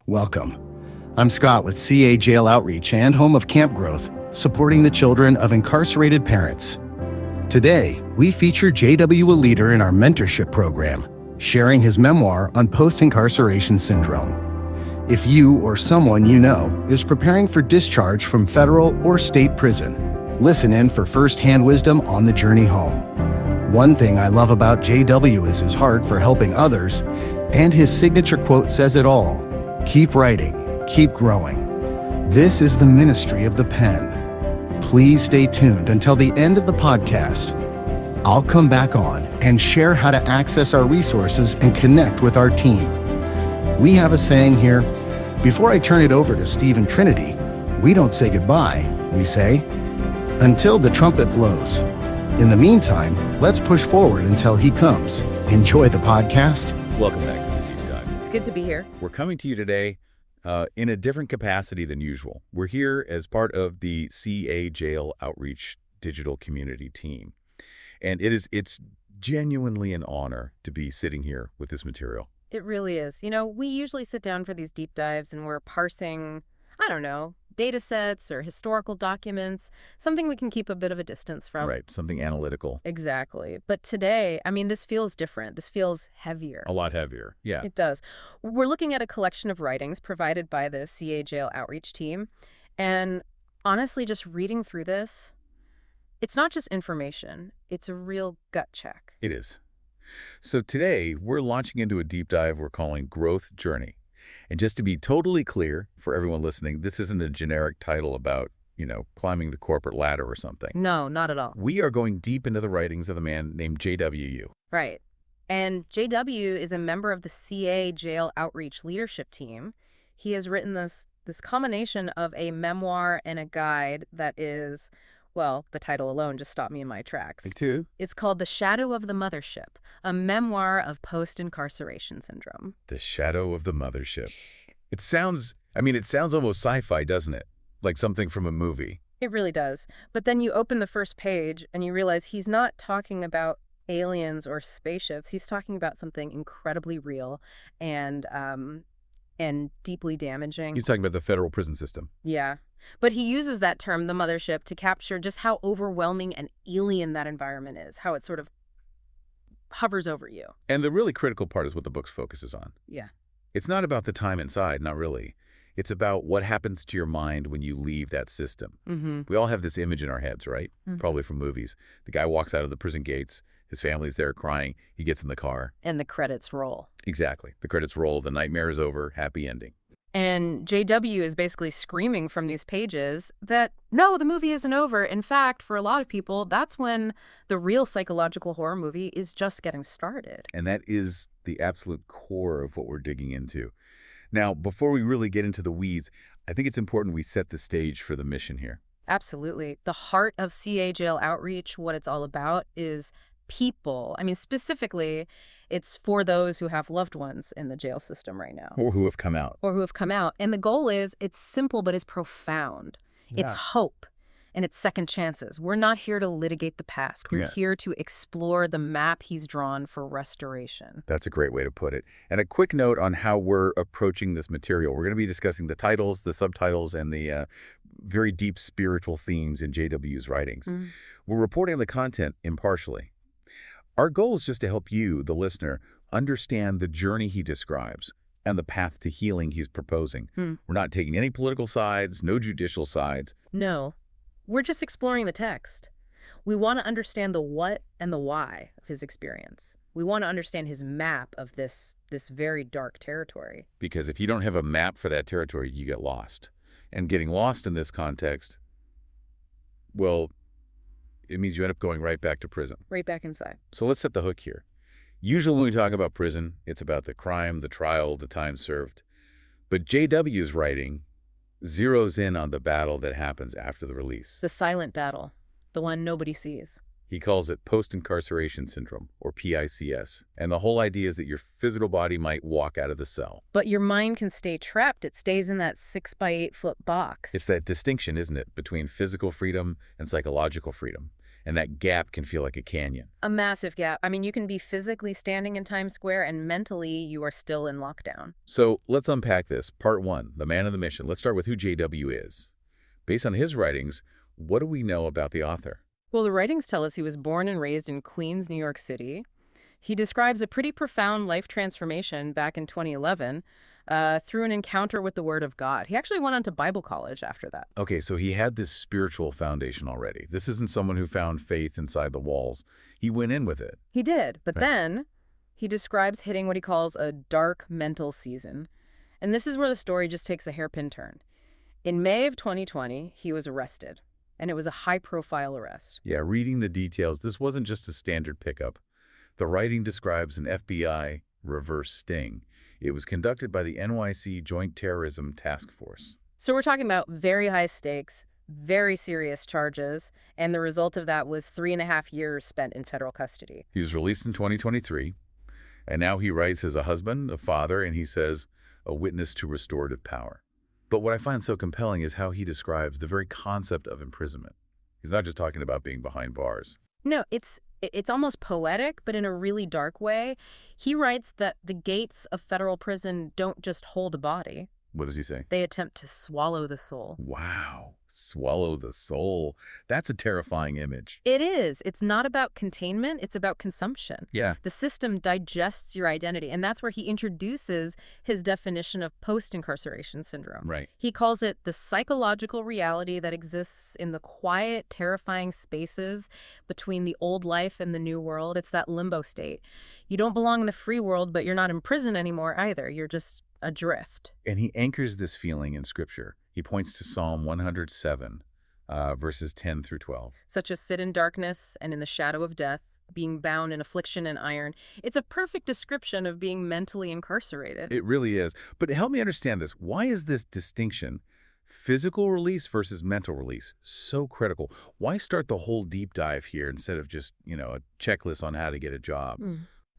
Welcome. I'm Scott with CA Jail Outreach and home of Camp Growth, supporting the children of incarcerated parents. Today, we feature JW, a leader in our mentorship program, sharing his memoir on post-incarceration syndrome. If you or someone you know is preparing for discharge from federal or state prison, listen in for first-hand wisdom on the journey home. One thing I love about JW is his heart for helping others, and his signature quote says it all: keep writing, keep growing. This is the ministry of the pen. Please stay tuned until the end of the podcast. I'll come back on and share how to access our resources and connect with our team. We have a saying here: before I turn it over to Steve and Trinity, we don't say goodbye, we say, until the trumpet blows. In the meantime, let's push forward until he comes. Enjoy the podcast. Welcome back to the Deep Dive. It's good to be here. We're coming to you today in a different capacity than usual. We're here as part of the CA Jail Outreach digital community team. And it's genuinely an honor to be sitting here with this material. It really is. You know, we usually sit down for these deep dives and we're parsing, I don't know, data sets or historical documents, something we can keep a bit of a distance from. Right, something analytical. Exactly. But today, I mean, this feels different. This feels heavier. A lot heavier, yeah. It does. We're looking at a collection of writings provided by the CA Jail Outreach team. And honestly, just reading through this, it's not just information. It's a real gut check. It is. So today, we're launching into a deep dive we're calling Growth Journey. And just to be totally clear for everyone listening, this isn't a generic title about, climbing the corporate ladder or something. No, not at all. We are going deep into the writings of a man named JW. Right. And JW is a member of the CA Jail Outreach leadership team. He has written this combination of a memoir and a guide that is, well, the title alone just stopped me in my tracks. Me too. It's called The Shadow of the Mothership, a memoir of post-incarceration syndrome. The Shadow of the Mothership. It sounds almost sci-fi, doesn't it? Like something from a movie. It really does. But then you open the first page and you realize he's not talking about aliens or spaceships. He's talking about something incredibly real and deeply damaging. He's talking about the federal prison system. Yeah. But he uses that term, the mothership, to capture just how overwhelming and alien that environment is, how it sort of hovers over you. And the really critical part is what the book focuses on. Yeah. It's not about the time inside, not really. It's about what happens to your mind when you leave that system. Mm-hmm. We all have this image in our heads, right? Mm-hmm. Probably from movies. The guy walks out of the prison gates, his family's there crying, he gets in the car. And the credits roll. Exactly. The credits roll, the nightmare is over, happy ending. And JW is basically screaming from these pages that, no, the movie isn't over. In fact, for a lot of people, that's when the real psychological horror movie is just getting started. And that is the absolute core of what we're digging into. Now, before we really get into the weeds, I think it's important we set the stage for the mission here. Absolutely. The heart of CA Jail Outreach, what it's all about, is people. I mean, specifically, it's for those who have loved ones in the jail system right now. Or who have come out. And the goal is, it's simple, but it's profound. Yeah. It's hope, and it's second chances. We're not here to litigate the past. We're here to explore the map he's drawn for restoration. That's a great way to put it. And a quick note on how we're approaching this material. We're going to be discussing the titles, the subtitles, and the very deep spiritual themes in JW's writings. Mm-hmm. We're reporting the content impartially. Our goal is just to help you, the listener, understand the journey he describes and the path to healing he's proposing. We're not taking any political sides, no judicial sides. No. We're just exploring the text. We want to understand the what and the why of his experience. We want to understand his map of this very dark territory. Because if you don't have a map for that territory, you get lost. And getting lost in this context, well, it means you end up going right back to prison. Right back inside. So let's set the hook here. Usually when we talk about prison, it's about the crime, the trial, the time served. But JW's writing zeroes in on the battle that happens after the release. The silent battle, the one nobody sees. He calls it Post-Incarceration Syndrome, or PICS. And the whole idea is that your physical body might walk out of the cell. But your mind can stay trapped. It stays in that 6 by 8 foot box. It's that distinction, isn't it, between physical freedom and psychological freedom. and that gap can feel like a canyon. A massive gap. I mean, you can be physically standing in Times Square and mentally you are still in lockdown. So let's unpack this. Part 1, the man of the mission. Let's start with who J.W. is. Based on his writings, what do we know about the author? Well, the writings tell us he was born and raised in Queens, New York City. He describes a pretty profound life transformation back in 2011 through an encounter with the Word of God. He actually went on to Bible college after that. Okay, so he had this spiritual foundation already. This isn't someone who found faith inside the walls. He went in with it. He did, but Right. then he describes hitting what he calls a dark mental season. And this is where the story just takes a hairpin turn. In May of 2020, he was arrested, and it was a high-profile arrest. Yeah, reading the details, this wasn't just a standard pickup. The writing describes an FBI reverse sting. It was conducted by the NYC Joint Terrorism Task Force. So we're talking about very high stakes, very serious charges, and the result of that was 3.5 years spent in federal custody. He was released in 2023, and now he writes as a husband, a father, and he says, a witness to restorative power. But what I find so compelling is how he describes the very concept of imprisonment. He's not just talking about being behind bars. No, it's almost poetic, but in a really dark way. He writes that the gates of federal prison don't just hold a body. What does he say? They attempt to swallow the soul. Wow, swallow the soul. That's a terrifying image. It is. It's not about containment. It's about consumption. Yeah. The system digests your identity, and that's where he introduces his definition of post-incarceration syndrome. Right. He calls it the psychological reality that exists in the quiet, terrifying spaces between the old life and the new world. It's that limbo state. You don't belong in the free world, but you're not in prison anymore either. You're just adrift. And he anchors this feeling in Scripture. He points to Psalm 107, verses 10 through 12. Such as sit in darkness and in the shadow of death, being bound in affliction and iron. It's a perfect description of being mentally incarcerated. It really is. But help me understand this. Why is this distinction, physical release versus mental release, so critical? Why start the whole deep dive here instead of just, a checklist on how to get a job?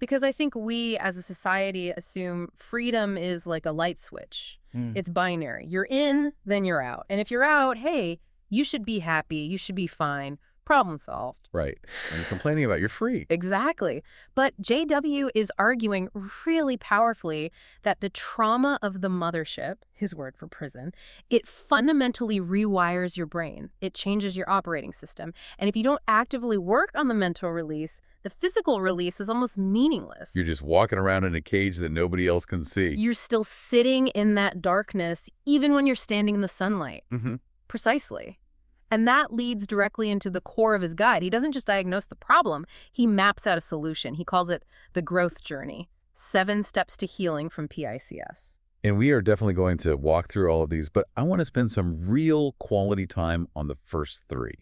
Because I think we, as a society, assume freedom is like a light switch. It's binary. You're in, then you're out. And if you're out, hey, you should be happy. You should be fine. Problem solved. Right. And you're complaining about you're free. Exactly. But JW is arguing really powerfully that the trauma of the mothership, his word for prison, it fundamentally rewires your brain. It changes your operating system. And if you don't actively work on the mental release, the physical release is almost meaningless. You're just walking around in a cage that nobody else can see. You're still sitting in that darkness, even when you're standing in the sunlight. Precisely. And that leads directly into the core of his guide. He doesn't just diagnose the problem, he maps out a solution. He calls it the growth journey, 7 steps to healing from PICS. And we are definitely going to walk through all of these, but I want to spend some real quality time on the first 3.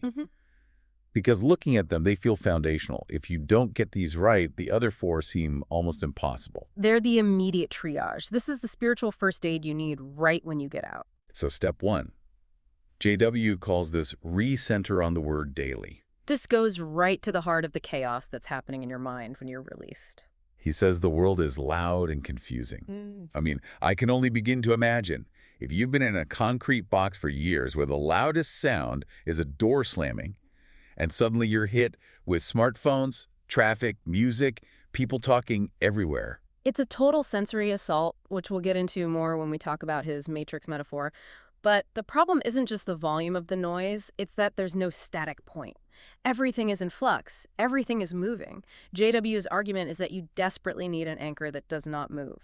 Because looking at them, they feel foundational. If you don't get these right, the other 4 seem almost impossible. They're the immediate triage. This is the spiritual first aid you need right when you get out. So step 1. JW calls this recenter on the word daily. This goes right to the heart of the chaos that's happening in your mind when you're released. He says the world is loud and confusing. I mean, I can only begin to imagine. If you've been in a concrete box for years where the loudest sound is a door slamming, and suddenly you're hit with smartphones, traffic, music, people talking everywhere. It's a total sensory assault, which we'll get into more when we talk about his matrix metaphor. But the problem isn't just the volume of the noise, it's that there's no static point. Everything is in flux. Everything is moving. JW's argument is that you desperately need an anchor that does not move.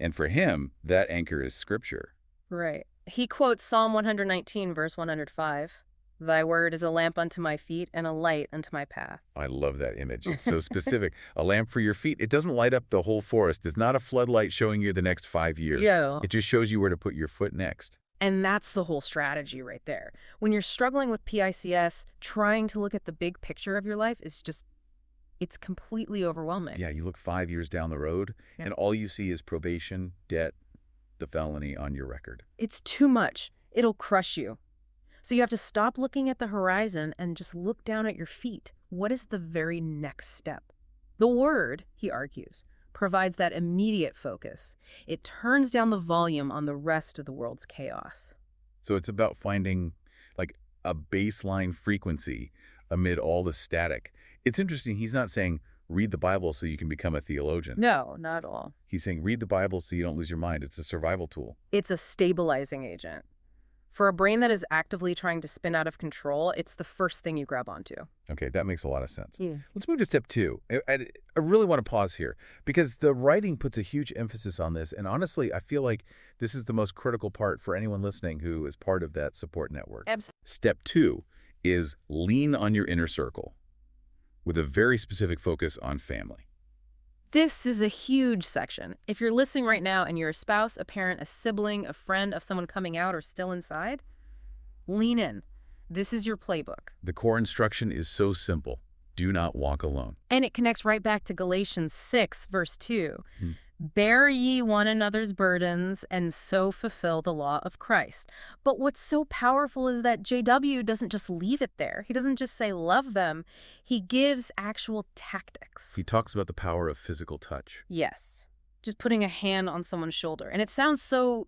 And for him, that anchor is Scripture. Right. He quotes Psalm 119, verse 105. Thy word is a lamp unto my feet and a light unto my path. I love that image. It's so specific. A lamp for your feet. It doesn't light up the whole forest. It's not a floodlight showing you the next 5 years. Yeah. It just shows you where to put your foot next. And that's the whole strategy right there. When you're struggling with PICS, trying to look at the big picture of your life is just, it's completely overwhelming. Yeah, you look 5 years down the road, and all you see is probation, debt, the felony on your record. It's too much. It'll crush you. So you have to stop looking at the horizon and just look down at your feet. What is the very next step? The word, he argues, provides that immediate focus. It turns down the volume on the rest of the world's chaos. So it's about finding like a baseline frequency, amid all the static. It's interesting, he's not saying, read the Bible so you can become a theologian. No, not at all. He's saying, read the Bible so you don't lose your mind. It's a survival tool. It's a stabilizing agent. For a brain that is actively trying to spin out of control, it's the first thing you grab onto. Okay, that makes a lot of sense. Yeah. Let's move to step 2. I really want to pause here because the writing puts a huge emphasis on this. And honestly, I feel like this is the most critical part for anyone listening who is part of that support network. Absolutely. Step 2 is lean on your inner circle with a very specific focus on family. This is a huge section. If you're listening right now and you're a spouse, a parent, a sibling, a friend of someone coming out or still inside, lean in. This is your playbook. The core instruction is so simple. Do not walk alone. And it connects right back to Galatians 6, verse 2. Bear ye one another's burdens and so fulfill the law of Christ. But what's so powerful is that JW doesn't just leave it there. He doesn't just say love them. He gives actual tactics. He talks about the power of physical touch. Yes. Just putting a hand on someone's shoulder. And it sounds so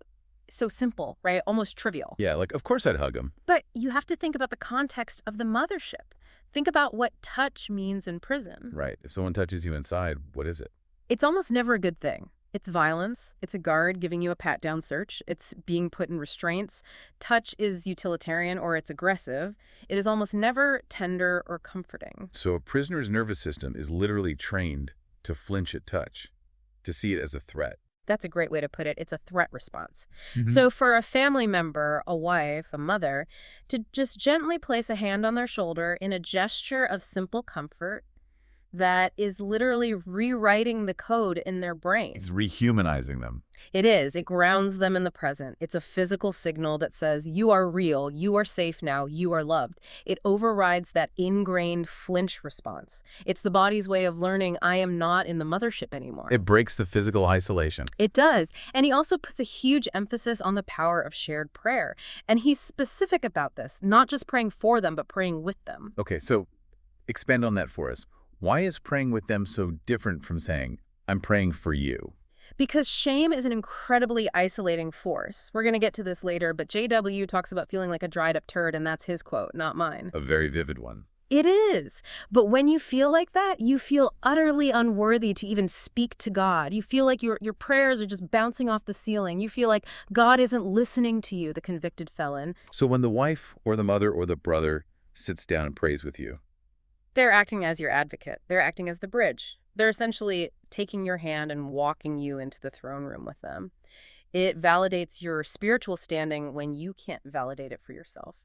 simple, right? Almost trivial. Yeah, like, of course I'd hug him. But you have to think about the context of the mothership. Think about what touch means in prison. Right. If someone touches you inside, what is it? It's almost never a good thing. It's violence. It's a guard giving you a pat-down search. It's being put in restraints. Touch is utilitarian or it's aggressive. It is almost never tender or comforting. So a prisoner's nervous system is literally trained to flinch at touch, to see it as a threat. That's a great way to put it. It's a threat response. So for a family member, a wife, a mother, to just gently place a hand on their shoulder in a gesture of simple comfort, that is literally rewriting the code in their brain. It's rehumanizing them. It is. It grounds them in the present. It's a physical signal that says, you are real, you are safe now, you are loved. It overrides that ingrained flinch response. It's the body's way of learning, I am not in the mothership anymore. It breaks the physical isolation. It does. And he also puts a huge emphasis on the power of shared prayer. And he's specific about this, not just praying for them, but praying with them. Okay, so expand on that for us. Why is praying with them so different from saying, I'm praying for you? Because shame is an incredibly isolating force. We're going to get to this later, but JW talks about feeling like a dried up turd, and that's his quote, not mine. A very vivid one. It is. But when you feel like that, you feel utterly unworthy to even speak to God. You feel like your prayers are just bouncing off the ceiling. You feel like God isn't listening to you, the convicted felon. So when the wife or the mother or the brother sits down and prays with you, they're acting as your advocate. They're acting as the bridge. They're essentially taking your hand and walking you into the throne room with them. It validates your spiritual standing when you can't validate it for yourself.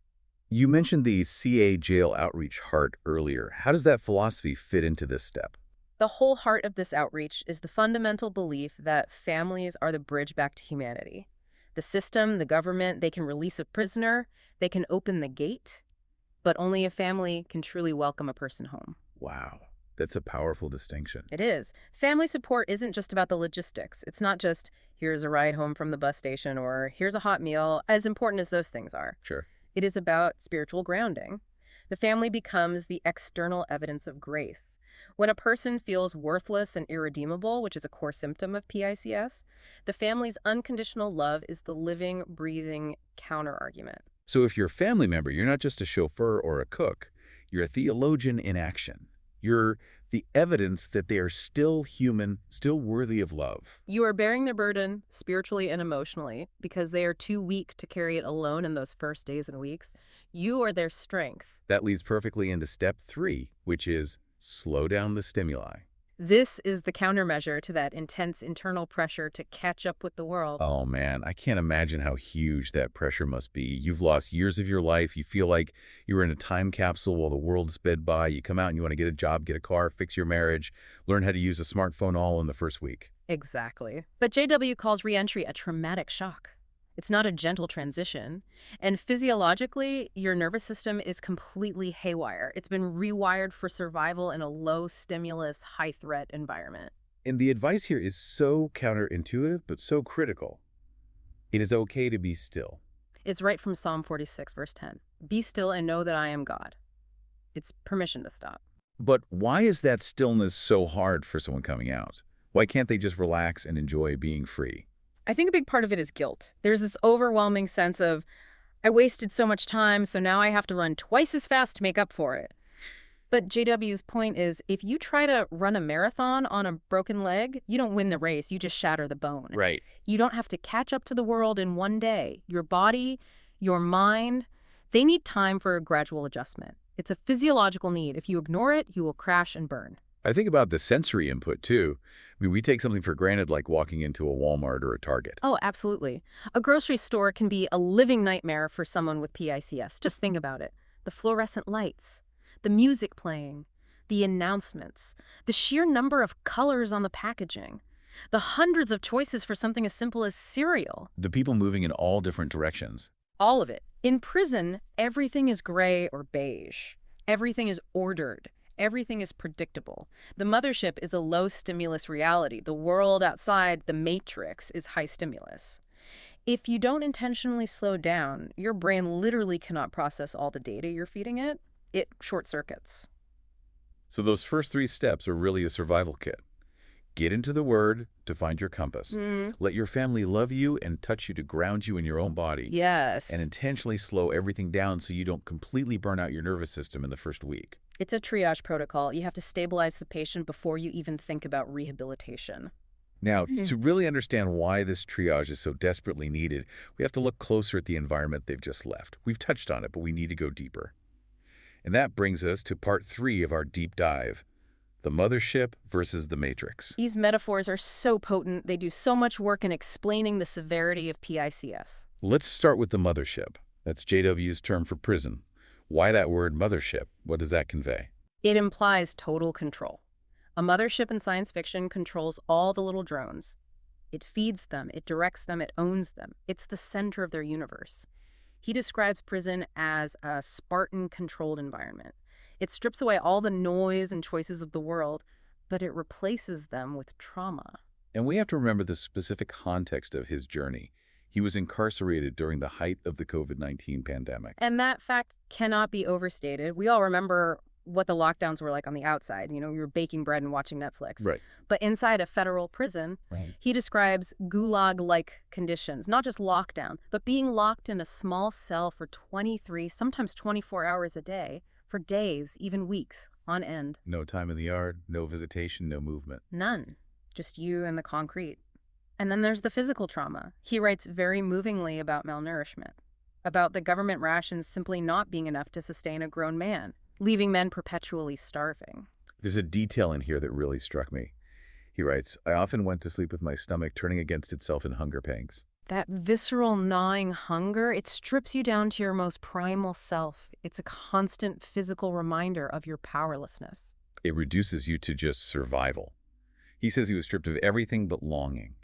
You mentioned the CA jail outreach heart earlier. How does that philosophy fit into this step? The whole heart of this outreach is the fundamental belief that families are the bridge back to humanity. The system, the government, they can release a prisoner, they can open the gate, but only a family can truly welcome a person home. Wow, that's a powerful distinction. It is. Family support isn't just about the logistics. It's not just, here's a ride home from the bus station or here's a hot meal, as important as those things are. Sure. It is about spiritual grounding. The family becomes the external evidence of grace. When a person feels worthless and irredeemable, which is a core symptom of PICS, the family's unconditional love is the living, breathing counter-argument. So if you're a family member, you're not just a chauffeur or a cook. You're a theologian in action. You're the evidence that they are still human, still worthy of love. You are bearing their burden spiritually and emotionally because they are too weak to carry it alone in those first days and weeks. You are their strength. That leads perfectly into step 3, which is slow down the stimuli. This is the countermeasure to that intense internal pressure to catch up with the world. Oh man, I can't imagine how huge that pressure must be. You've lost years of your life. You feel like you were in a time capsule while the world sped by. You come out and you want to get a job, get a car, fix your marriage, learn how to use a smartphone all in the first week. Exactly. But JW calls reentry a traumatic shock. It's not a gentle transition. And physiologically, your nervous system is completely haywire. It's been rewired for survival in a low-stimulus, high-threat environment. And the advice here is so counterintuitive, but so critical. It is okay to be still. It's right from Psalm 46, verse 10. Be still and know that I am God. It's permission to stop. But why is that stillness so hard for someone coming out? Why can't they just relax and enjoy being free? I think a big part of it is guilt. There's this overwhelming sense of, I wasted so much time, so now I have to run twice as fast to make up for it. But JW's point is, if you try to run a marathon on a broken leg, you don't win the race, you just shatter the bone. Right. You don't have to catch up to the world in one day. Your body, your mind, they need time for a gradual adjustment. It's a physiological need. If you ignore it, you will crash and burn. I think about the sensory input, too. I mean, we take something for granted like walking into a Walmart or a Target. Oh, absolutely. A grocery store can be a living nightmare for someone with PICS. Just think about it. The fluorescent lights, the music playing, the announcements, the sheer number of colors on the packaging, the hundreds of choices for something as simple as cereal. The people moving in all different directions. All of it. In prison, everything is gray or beige. Everything is ordered. Everything is predictable. The mothership is a low-stimulus reality. The world outside, the matrix, is high stimulus. If you don't intentionally slow down, your brain literally cannot process all the data you're feeding it. It short-circuits. So those first 3 steps are really a survival kit. Get into the Word to find your compass. Let your family love you and touch you to ground you in your own body. Yes. And intentionally slow everything down so you don't completely burn out your nervous system in the first week. It's a triage protocol. You have to stabilize the patient before you even think about rehabilitation. Now, to really understand why this triage is so desperately needed, we have to look closer at the environment they've just left. We've touched on it, but we need to go deeper. And that brings us to part 3 of our deep dive. The mothership versus the matrix. These metaphors are so potent. They do so much work in explaining the severity of PICS. Let's start with the mothership. That's JW's term for prison. Why that word mothership? What does that convey? It implies total control. A mothership in science fiction controls all the little drones. It feeds them, it directs them, it owns them. It's the center of their universe. He describes prison as a Spartan-controlled environment. It strips away all the noise and choices of the world, but it replaces them with trauma. And we have to remember the specific context of his journey. He was incarcerated during the height of the COVID-19 pandemic. And that fact cannot be overstated. We all remember what the lockdowns were like on the outside. You know, we were baking bread and watching Netflix. Right. But inside a federal prison, he describes gulag-like conditions, not just lockdown, but being locked in a small cell for 23, sometimes 24 hours a day, for days, even weeks, on end. No time in the yard, no visitation, no movement. None. Just you and the concrete. And then there's the physical trauma. He writes very movingly about malnourishment, about the government rations simply not being enough to sustain a grown man, leaving men perpetually starving. There's a detail in here that really struck me. He writes, I often went to sleep with my stomach turning against itself in hunger pangs. That visceral gnawing hunger, it strips you down to your most primal self. It's a constant physical reminder of your powerlessness. It reduces you to just survival. He says he was stripped of everything but longing.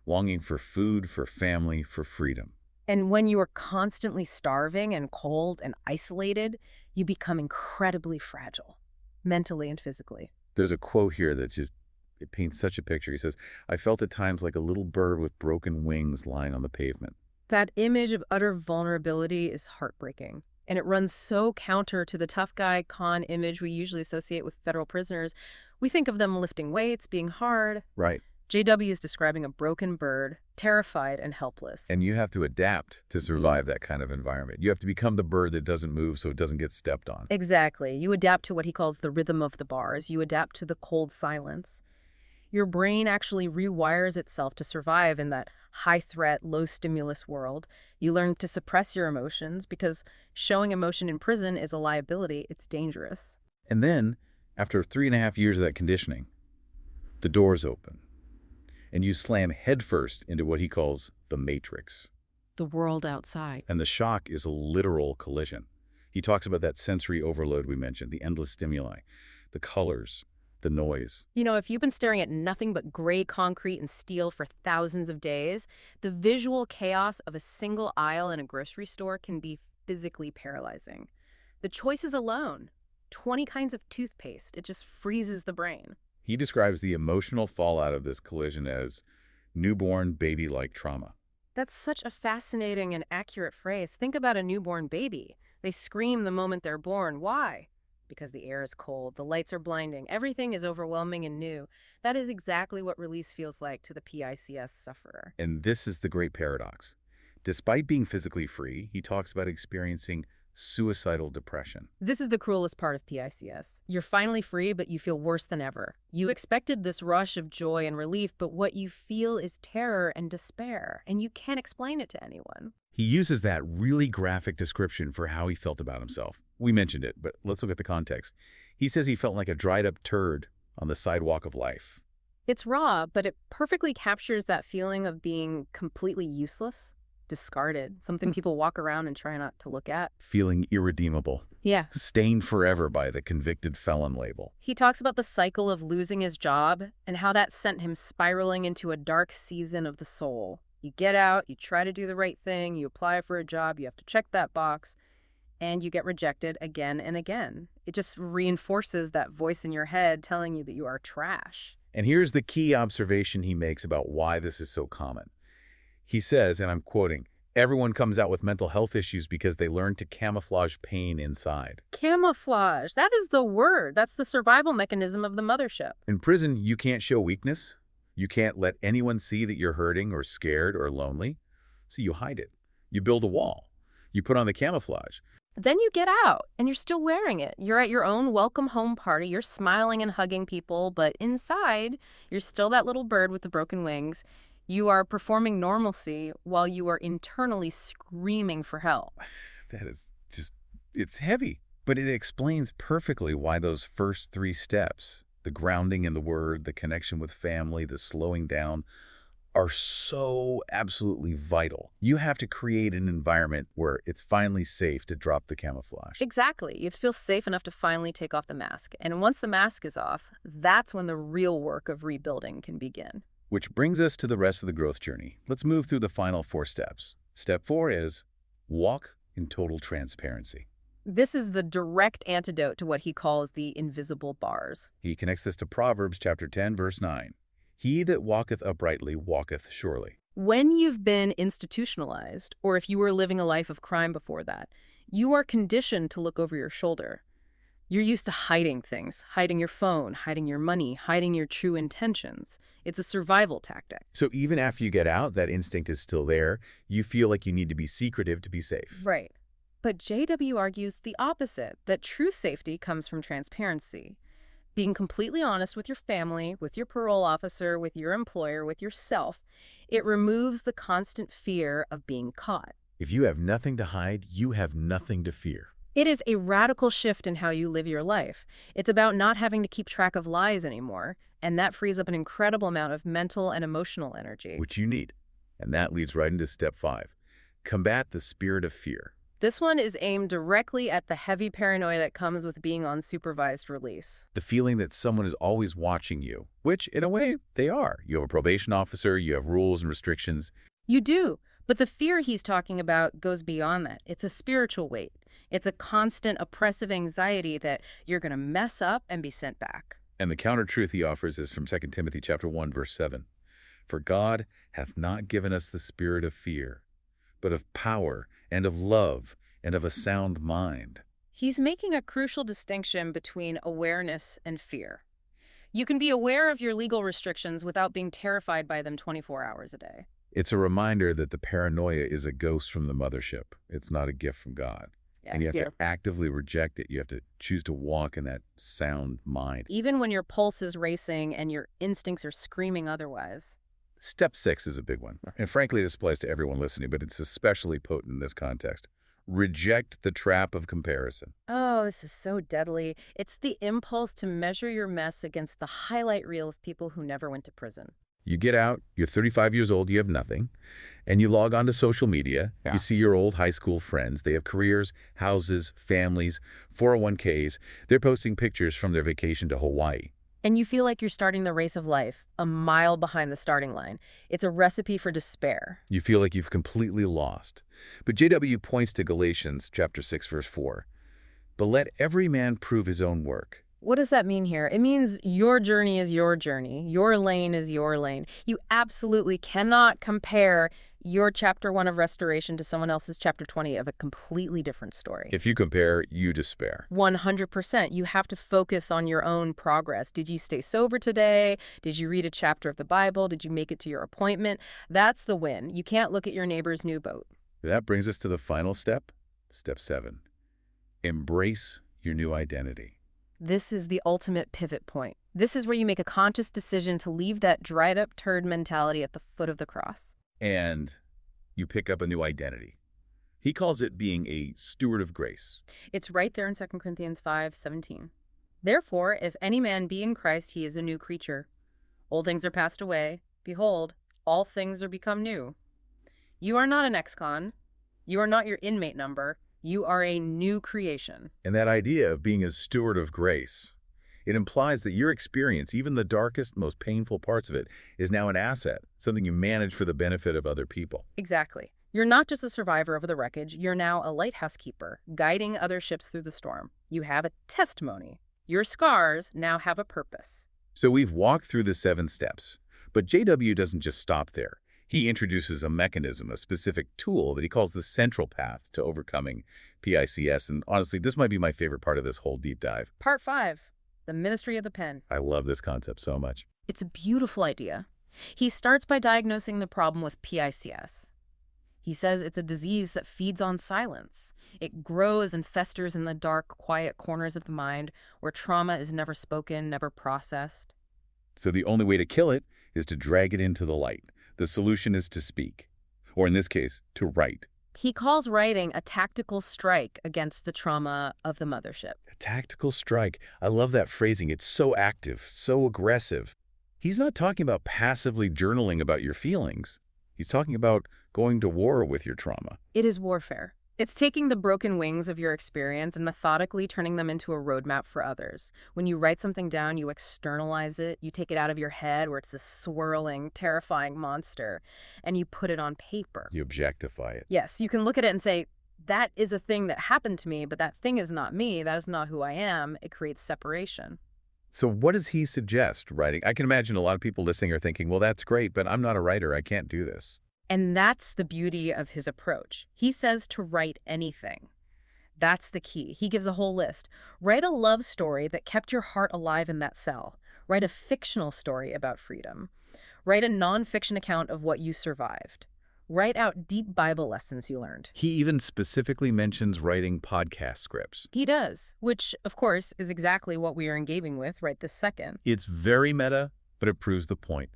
Longing for food, for family, for freedom. And when you are constantly starving and cold and isolated, you become incredibly fragile, mentally and physically. There's a quote here that just, it paints such a picture. He says, I felt at times like a little bird with broken wings lying on the pavement. That image of utter vulnerability is heartbreaking. And it runs so counter to the tough guy con image we usually associate with federal prisoners. We think of them lifting weights, being hard. Right. JW is describing a broken bird, terrified and helpless. And you have to adapt to survive that kind of environment. You have to become the bird that doesn't move so it doesn't get stepped on. Exactly. You adapt to what he calls the rhythm of the bars. You adapt to the cold silence. Your brain actually rewires itself to survive in that high-threat, low-stimulus world. You learn to suppress your emotions because showing emotion in prison is a liability. It's dangerous. And then, after 3.5 years of that conditioning, the doors open. And you slam headfirst into what he calls the matrix. The world outside. And the shock is a literal collision. He talks about that sensory overload we mentioned, the endless stimuli, the colors, the noise. You know, if you've been staring at nothing but gray concrete and steel for thousands of days, the visual chaos of a single aisle in a grocery store can be physically paralyzing. The choices alone, 20 kinds of toothpaste, it just freezes the brain. He describes the emotional fallout of this collision as newborn baby-like trauma. That's such a fascinating and accurate phrase. Think about a newborn baby. They scream the moment they're born. Why? Because the air is cold, the lights are blinding, everything is overwhelming and new. That is exactly what release feels like to the PICS sufferer. And this is the great paradox. Despite being physically free, he talks about experiencing suicidal depression. This is the cruelest part of PICS. You're finally free, but you feel worse than ever. You expected this rush of joy and relief, but what you feel is terror and despair, and you can't explain it to anyone. He uses that really graphic description for how he felt about himself. We mentioned it, but let's look at the context. He says he felt like a dried-up turd on the sidewalk of life. It's raw, but it perfectly captures that feeling of being completely useless, discarded, something people walk around and try not to look at. Feeling irredeemable. Yeah. Stained forever by the convicted felon label. He talks about the cycle of losing his job and how that sent him spiraling into a dark season of the soul. You get out, you try to do the right thing, you apply for a job, you have to check that box, and you get rejected again and again. It just reinforces that voice in your head telling you that you are trash. And here's the key observation he makes about why this is so common. He says, and I'm quoting, "Everyone comes out with mental health issues because they learn to camouflage pain inside." Camouflage. That is the word. That's the survival mechanism of the mothership. In prison, you can't show weakness. You can't let anyone see that you're hurting or scared or lonely. So you hide it. You build a wall. You put on the camouflage. Then you get out, and you're still wearing it. You're at your own welcome home party. You're smiling and hugging people, but inside, you're still that little bird with the broken wings. You are performing normalcy while you are internally screaming for help. That is just, it's heavy. But it explains perfectly why those first 3 steps, the grounding in the word, the connection with family, the slowing down, are so absolutely vital. You have to create an environment where it's finally safe to drop the camouflage. Exactly. You feel safe enough to finally take off the mask. And once the mask is off, that's when the real work of rebuilding can begin. Which brings us to the rest of the growth journey. Let's move through the final 4 steps. Step 4 is walk in total transparency. This is the direct antidote to what he calls the invisible bars. He connects this to Proverbs chapter 10, verse 9. "He that walketh uprightly walketh surely." When you've been institutionalized, or if you were living a life of crime before that, you are conditioned to look over your shoulder. You're used to hiding things, hiding your phone, hiding your money, hiding your true intentions. It's a survival tactic. So even after you get out, that instinct is still there. You feel like you need to be secretive to be safe. Right. But JW argues the opposite, that true safety comes from transparency. Being completely honest with your family, with your parole officer, with your employer, with yourself. It removes the constant fear of being caught. If you have nothing to hide, you have nothing to fear. It is a radical shift in how you live your life. It's about not having to keep track of lies anymore, and that frees up an incredible amount of mental and emotional energy. Which you need. And that leads right into step 5. Combat the spirit of fear. This one is aimed directly at the heavy paranoia that comes with being on supervised release. The feeling that someone is always watching you, which, in a way, they are. You have a probation officer, you have rules and restrictions. You do, but the fear he's talking about goes beyond that. It's a spiritual weight. It's a constant oppressive anxiety that you're going to mess up and be sent back. And the counter-truth he offers is from 2 Timothy chapter 1, verse 7. "For God hath not given us the spirit of fear, but of power and of love and of a sound mind." He's making a crucial distinction between awareness and fear. You can be aware of your legal restrictions without being terrified by them 24 hours a day. It's a reminder that the paranoia is a ghost from the mothership. It's not a gift from God. Yeah, And you have to actively reject it. You have to choose to walk in that sound mind. even when your pulse is racing and your instincts are screaming otherwise. Step 6 is a big one. And frankly, this applies to everyone listening, but it's especially potent in this context. Reject the trap of comparison. Oh, this is so deadly. It's the impulse to measure your mess against the highlight reel of people who never went to prison. You get out, you're 35 years old, you have nothing, and you log on to social media. Yeah. You see your old high school friends. They have careers, houses, families, 401ks. They're posting pictures from their vacation to Hawaii. And you feel like you're starting the race of life, a mile behind the starting line. It's a recipe for despair. You feel like you've completely lost. But JW points to Galatians chapter 6, verse 4. "But let every man prove his own work." What does that mean here? It means your journey is your journey. Your lane is your lane. You absolutely cannot compare your chapter 1 of restoration to someone else's chapter 20 of a completely different story. If you compare, you despair. 100%. You have to focus on your own progress. Did you stay sober today? Did you read a chapter of the Bible? Did you make it to your appointment? That's the win. You can't look at your neighbor's new boat. That brings us to the final step, step 7. Embrace your new identity. This is the ultimate pivot point. This is where you make a conscious decision to leave that dried-up turd mentality at the foot of the cross. And you pick up a new identity. He calls it being a steward of grace. It's right there in 2 Corinthians 5:17. Therefore, if any man be in Christ, he is a new creature. Old things are passed away. Behold, all things are become new. You are not an ex-con. You are not your inmate number. You are a new creation. And that idea of being a steward of grace, it implies that your experience, even the darkest, most painful parts of it, is now an asset, something you manage for the benefit of other people. Exactly. You're not just a survivor of the wreckage. You're now a lighthouse keeper, guiding other ships through the storm. You have a testimony. Your scars now have a purpose. So we've walked through the 7 steps, but JW doesn't just stop there. He introduces a mechanism, a specific tool that he calls the central path to overcoming PICS. And honestly, this might be my favorite part of this whole deep dive. Part 5, the ministry of the pen. I love this concept so much. It's a beautiful idea. He starts by diagnosing the problem with PICS. He says it's a disease that feeds on silence. It grows and festers in the dark, quiet corners of the mind where trauma is never spoken, never processed. So the only way to kill it is to drag it into the light. The solution is to speak, or in this case, to write. He calls writing a tactical strike against the trauma of the mothership. A tactical strike. I love that phrasing. It's so active, so aggressive. He's not talking about passively journaling about your feelings. He's talking about going to war with your trauma. It is warfare. It's taking the broken wings of your experience and methodically turning them into a roadmap for others. When you write something down, you externalize it, you take it out of your head where it's this swirling, terrifying monster, and you put it on paper. You objectify it. Yes, you can look at it and say, that is a thing that happened to me, but that thing is not me. That is not who I am. It creates separation. So what does he suggest writing? I can imagine a lot of people listening are thinking, well, that's great, but I'm not a writer. I can't do this. And that's the beauty of his approach. He says to write anything. That's the key. He gives a whole list. Write a love story that kept your heart alive in that cell. Write a fictional story about freedom. Write a nonfiction account of what you survived. Write out deep Bible lessons you learned. He even specifically mentions writing podcast scripts. He does, which, of course, is exactly what we are engaging with right this second. It's very meta, but it proves the point.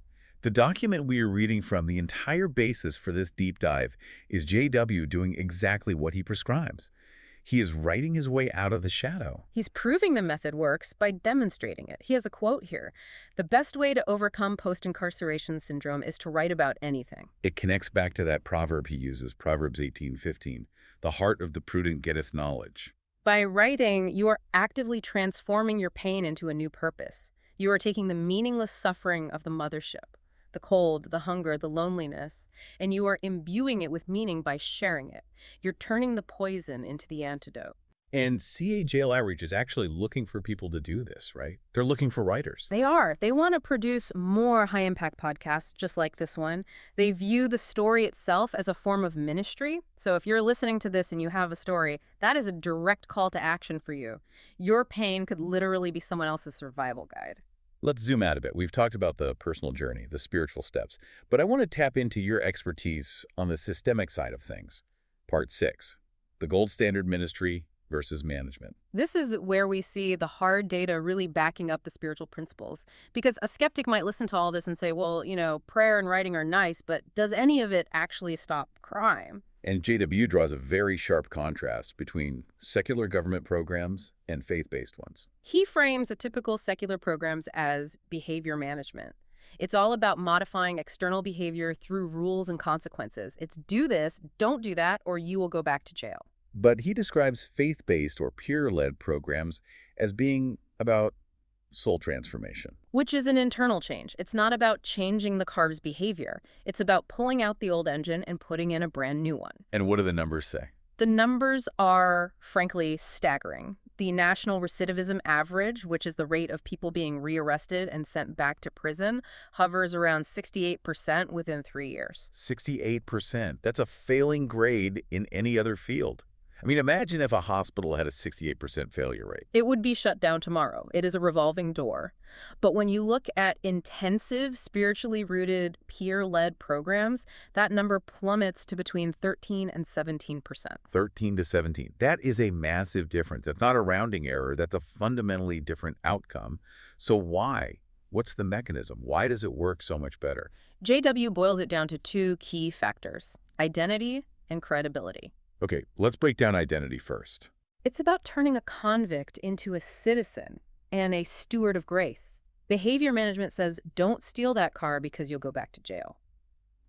The document we are reading from, the entire basis for this deep dive, is JW doing exactly what he prescribes. He is writing his way out of the shadow. He's proving the method works by demonstrating it. He has a quote here. The best way to overcome post-incarceration syndrome is to write about anything. It connects back to that proverb he uses, Proverbs 18:15. The heart of the prudent getteth knowledge. By writing, you are actively transforming your pain into a new purpose. You are taking the meaningless suffering of the mothership, the cold, the hunger, the loneliness, and you are imbuing it with meaning by sharing it. You're turning the poison into the antidote. And CA Jail Outreach is actually looking for people to do this, right? They're looking for writers. They are. They want to produce more high-impact podcasts just like this one. They view the story itself as a form of ministry. So if you're listening to this and you have a story, that is a direct call to action for you. Your pain could literally be someone else's survival guide. Let's zoom out a bit. We've talked about the personal journey, the spiritual steps, but I want to tap into your expertise on the systemic side of things. Part 6, the gold standard ministry versus management. This is where we see the hard data really backing up the spiritual principles. Because a skeptic might listen to all this and say, well, prayer and writing are nice, but does any of it actually stop crime? And JW draws a very sharp contrast between secular government programs and faith-based ones. He frames the typical secular programs as behavior management. It's all about modifying external behavior through rules and consequences. It's do this, don't do that, or you will go back to jail. But he describes faith-based or peer-led programs as being about soul transformation. Which is an internal change. It's not about changing the car's behavior. It's about pulling out the old engine and putting in a brand new one. And what do the numbers say? The numbers are, frankly, staggering. The national recidivism average, which is the rate of people being rearrested and sent back to prison, hovers around 68% within 3 years. 68%. That's a failing grade in any other field. I mean, imagine if a hospital had a 68% failure rate. It would be shut down tomorrow. It is a revolving door. But when you look at intensive, spiritually rooted, peer-led programs, that number plummets to between 13 and 17%. 13 to 17. That is a massive difference. That's not a rounding error. That's a fundamentally different outcome. So why? What's the mechanism? Why does it work so much better? JW boils it down to two key factors: identity and credibility. Okay, let's break down identity first. It's about turning a convict into a citizen and a steward of grace. Behavior management says, don't steal that car because you'll go back to jail.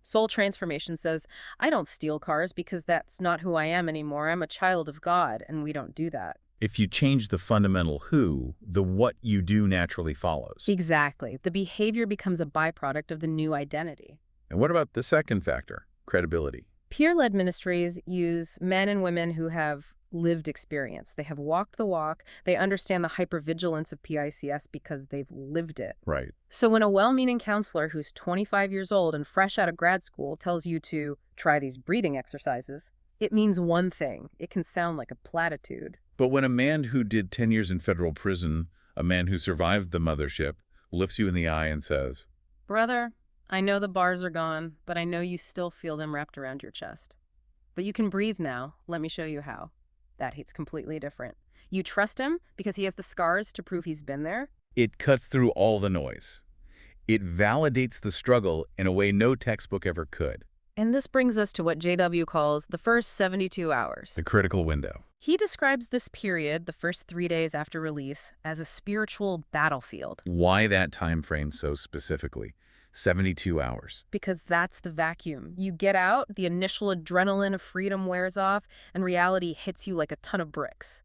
Soul transformation says, I don't steal cars because that's not who I am anymore. I'm a child of God, and we don't do that. If you change the fundamental who, the what you do naturally follows. Exactly. The behavior becomes a byproduct of the new identity. And what about the second factor, credibility? Peer-led ministries use men and women who have lived experience. They have walked the walk. They understand the hypervigilance of PICS because they've lived it. Right. So when a well-meaning counselor who's 25 years old and fresh out of grad school tells you to try these breathing exercises, it means one thing. It can sound like a platitude. But when a man who did 10 years in federal prison, a man who survived the Mothership, lifts you in the eye and says, Brother, I know the bars are gone, but I know you still feel them wrapped around your chest. But you can breathe now. Let me show you how. That hit's completely different. You trust him because he has the scars to prove he's been there. it cuts through all the noise. It validates the struggle in a way no textbook ever could. And this brings us to what JW calls the first 72 hours. The critical window. He describes this period, the first 3 days after release, as a spiritual battlefield. Why that time frame so specifically? 72 hours. Because that's the vacuum. You get out, the initial adrenaline of freedom wears off, and reality hits you like a ton of bricks.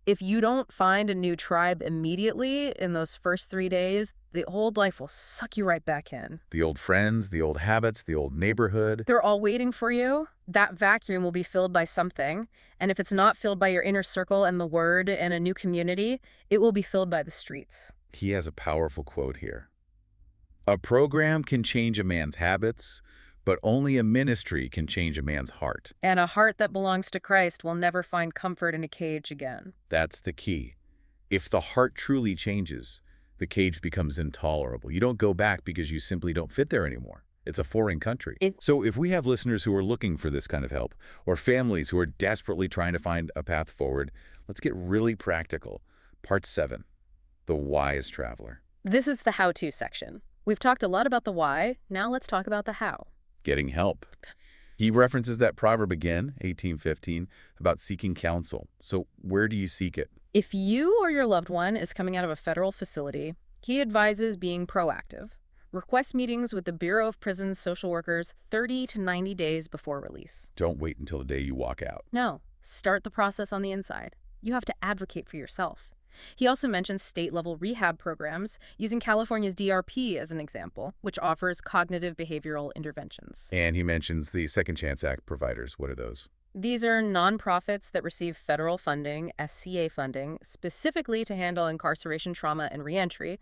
If you don't find a new tribe immediately in those first 3 days, the old life will suck you right back in. The old friends, the old habits, the old neighborhood. They're all waiting for you. That vacuum will be filled by something. And if it's not filled by your inner circle and the word and a new community, it will be filled by the streets. He has a powerful quote here. A program can change a man's habits, but only a ministry can change a man's heart. And a heart that belongs to Christ will never find comfort in a cage again. That's the key. If the heart truly changes, the cage becomes intolerable. You don't go back because you simply don't fit there anymore. It's a foreign country. So if we have listeners who are looking for this kind of help, or families who are desperately trying to find a path forward, let's get really practical. Part 7, the wise traveler. This is the how-to section. We've talked a lot about the why. Now let's talk about the how. Getting help. He references that proverb again, 18:15, about seeking counsel. So where do you seek it? If you or your loved one is coming out of a federal facility, he advises being proactive. Request meetings with the Bureau of Prisons social workers 30 to 90 days before release. Don't wait until the day you walk out. No, start the process on the inside. You have to advocate for yourself. He also mentions state-level rehab programs, using California's DRP as an example, which offers cognitive behavioral interventions. And he mentions the Second Chance Act providers. What are those? These are nonprofits that receive federal funding, SCA funding, specifically to handle incarceration trauma and reentry.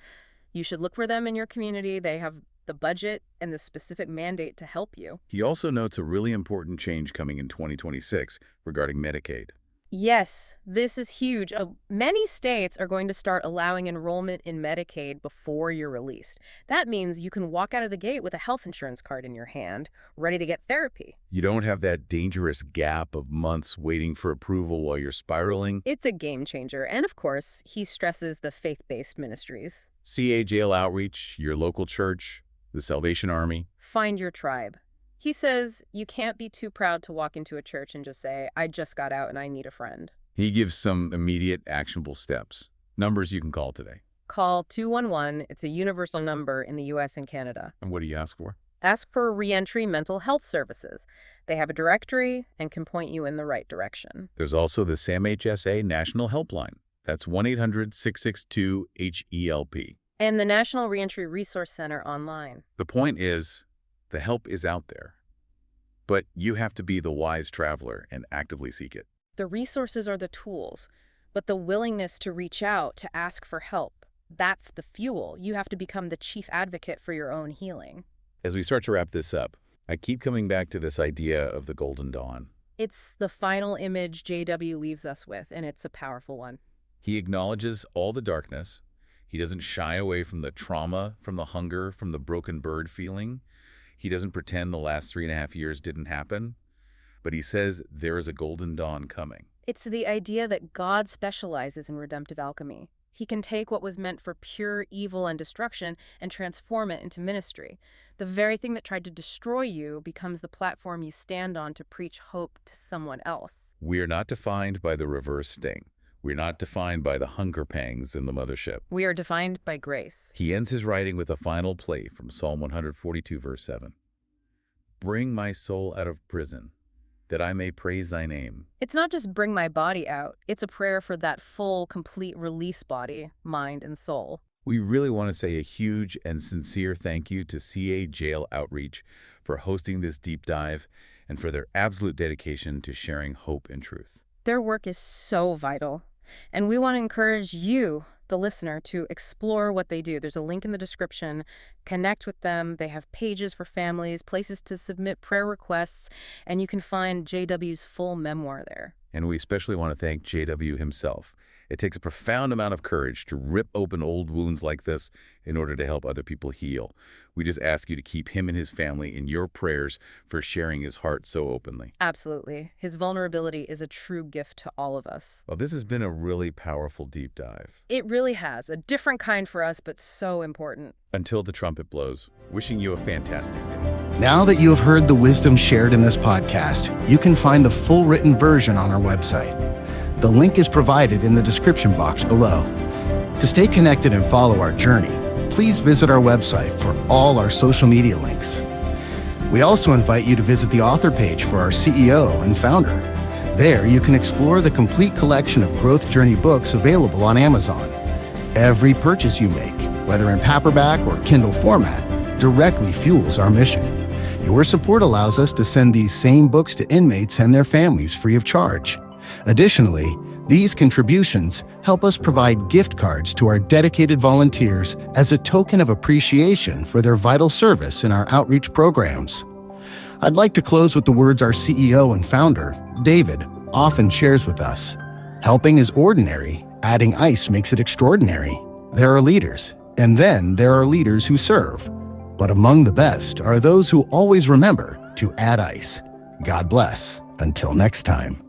You should look for them in your community. They have the budget and the specific mandate to help you. He also notes a really important change coming in 2026 regarding Medicaid. Yes, this is huge. Many states are going to start allowing enrollment in Medicaid before you're released. That means you can walk out of the gate with a health insurance card in your hand, ready to get therapy. You don't have that dangerous gap of months waiting for approval while you're spiraling. It's a game changer. And of course, he stresses the faith-based ministries. CA Jail Outreach, your local church, the Salvation Army. Find your tribe. He says you can't be too proud to walk into a church and just say, I just got out and I need a friend. He gives some immediate actionable steps. Numbers you can call today. Call 211. It's a universal number in the U.S. and Canada. And what do you ask for? Ask for reentry mental health services. They have a directory and can point you in the right direction. There's also the SAMHSA National Helpline. That's 1-800-662-HELP. And the National Reentry Resource Center online. The point is, the help is out there, but you have to be the wise traveler and actively seek it. The resources are the tools, but the willingness to reach out, to ask for help, that's the fuel. You have to become the chief advocate for your own healing. As we start to wrap this up, I keep coming back to this idea of the Golden Dawn. It's the final image JW leaves us with, and it's a powerful one. He acknowledges all the darkness. He doesn't shy away from the trauma, from the hunger, from the broken bird feeling. He doesn't pretend the last 3.5 years didn't happen. But he says there is a golden dawn coming. It's the idea that God specializes in redemptive alchemy. He can take what was meant for pure evil and destruction and transform it into ministry. The very thing that tried to destroy you becomes the platform you stand on to preach hope to someone else. We are not defined by the reverse sting. We're not defined by the hunger pangs in the mothership. We are defined by grace. He ends his writing with a final plea from Psalm 142, verse 7. Bring my soul out of prison, that I may praise thy name. It's not just bring my body out. It's a prayer for that full, complete release body, mind, and soul. We really want to say a huge and sincere thank you to CA Jail Outreach for hosting this deep dive and for their absolute dedication to sharing hope and truth. Their work is so vital, and we want to encourage you, the listener, to explore what they do. There's a link in the description. Connect with them. They have pages for families, places to submit prayer requests, and you can find JW's full memoir there. And we especially want to thank JW himself. It takes a profound amount of courage to rip open old wounds like this in order to help other people heal. We just ask you to keep him and his family in your prayers for sharing his heart so openly. Absolutely. His vulnerability is a true gift to all of us. Well, this has been a really powerful deep dive. It really has. A different kind for us, but so important. Until the trumpet blows, wishing you a fantastic day. Now that you have heard the wisdom shared in this podcast, you can find the full written version on our website. The link is provided in the description box below. To stay connected and follow our journey, please visit our website for all our social media links. We also invite you to visit the author page for our CEO and founder. There, you can explore the complete collection of Growth Journey books available on Amazon. Every purchase you make, whether in paperback or Kindle format, directly fuels our mission. Your support allows us to send these same books to inmates and their families free of charge. Additionally, these contributions help us provide gift cards to our dedicated volunteers as a token of appreciation for their vital service in our outreach programs. I'd like to close with the words our CEO and founder, David, often shares with us. Helping is ordinary, adding ice makes it extraordinary. There are leaders, and then there are leaders who serve. But among the best are those who always remember to add ice. God bless. Until next time.